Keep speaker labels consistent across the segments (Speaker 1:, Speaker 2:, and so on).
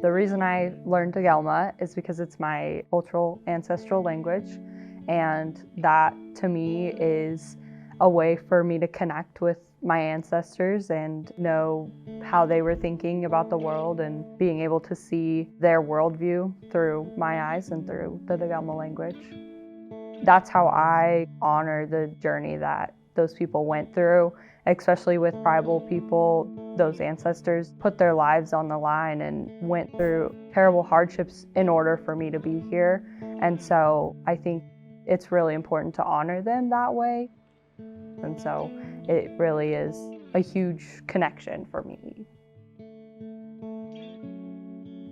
Speaker 1: The reason I learned Takelma is because it's my cultural ancestral language, and that to me is a way for me to connect with my ancestors and know how they were thinking about the world and being able to see their worldview through my eyes and through the Takelma language. That's how I honor the journey that those people went through, especially with tribal people. Those ancestors put their lives on the line and went through terrible hardships in order for me to be here. And so I think it's really important to honor them that way. And so it really is a huge connection for me.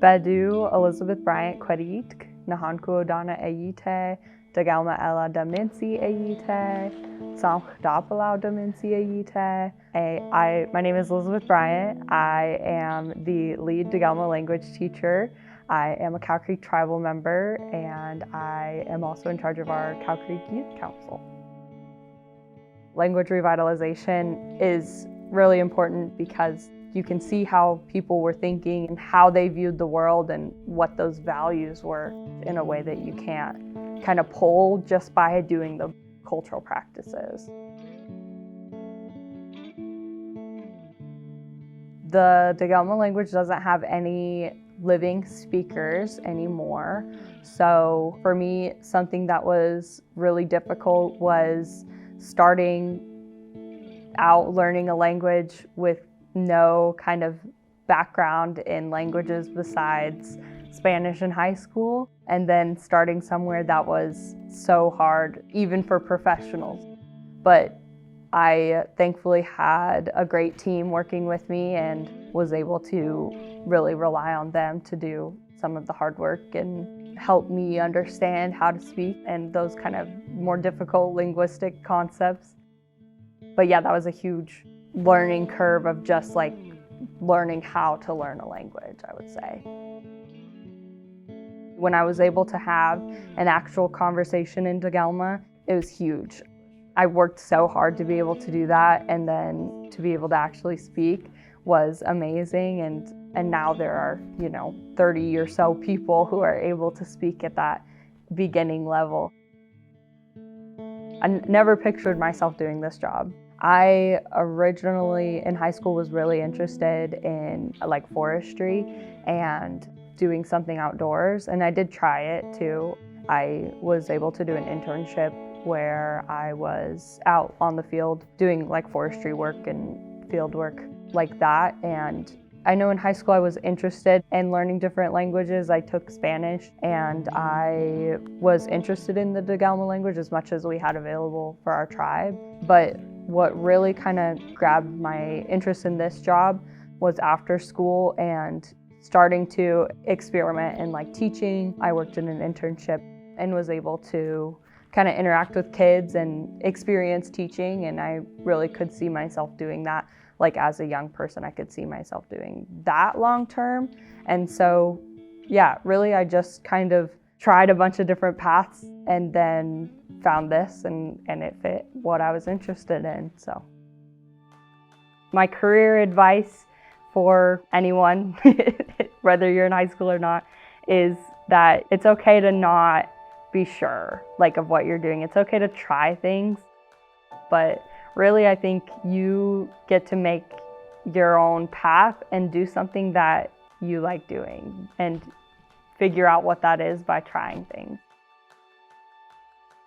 Speaker 1: Bedu Elizabeth Bryant Queditk, Nahanku Odana Eyite, Takelma Ella Daminsi Eyite, Samch Dapalau Daminsi Eyite. My name is Elizabeth Bryant. I am the lead Takelma language teacher. I am a Cow Creek tribal member, and I am also in charge of our Cow Creek Youth Council. Language revitalization is really important because you can see how people were thinking and how they viewed the world and what those values were in a way that you can't kind of pull just by doing the cultural practices. The Takelma language doesn't have any living speakers anymore. So for me, something that was really difficult was starting out learning a language with no kind of background in languages besides Spanish in high school, and then starting somewhere that was so hard, even for professionals. But I thankfully had a great team working with me and was able to really rely on them to do some of the hard work and help me understand how to speak and those kind of more difficult linguistic concepts. But yeah, that was a huge learning curve of just like learning how to learn a language, I would say. When I was able to have an actual conversation in Takelma, it was huge. I worked so hard to be able to do that, and then to be able to actually speak was amazing. And now there are, 30 or so people who are able to speak at that beginning level. I never pictured myself doing this job. I originally in high school was really interested in like forestry and doing something outdoors, and I did try it too. I was able to do an internship where I was out on the field doing like forestry work and field work like that. And I know in high school I was interested in learning different languages. I took Spanish, and I was interested in the Takelma language as much as we had available for our tribe. But what really kind of grabbed my interest in this job was after school and starting to experiment in like teaching. I worked in an internship and was able to kind of interact with kids and experience teaching, and I really could see myself doing that. Like as a young person, I could see myself doing that long term. And so, yeah, really I just kind of tried a bunch of different paths and then found this, and it fit what I was interested in. So my career advice for anyone, whether you're in high school or not, is that it's okay to not be sure of what you're doing. It's okay to try things, but really I think you get to make your own path and do something that you like doing and figure out what that is by trying things.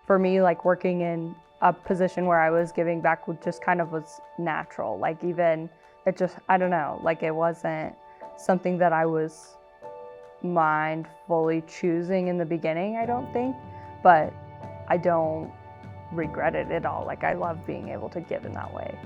Speaker 1: For me, like working in a position where I was giving back just kind of was natural. Like even, it just, I don't know, like it wasn't something that I was mindfully choosing in the beginning, I don't think, but I don't regret it at all. Like I love being able to give in that way.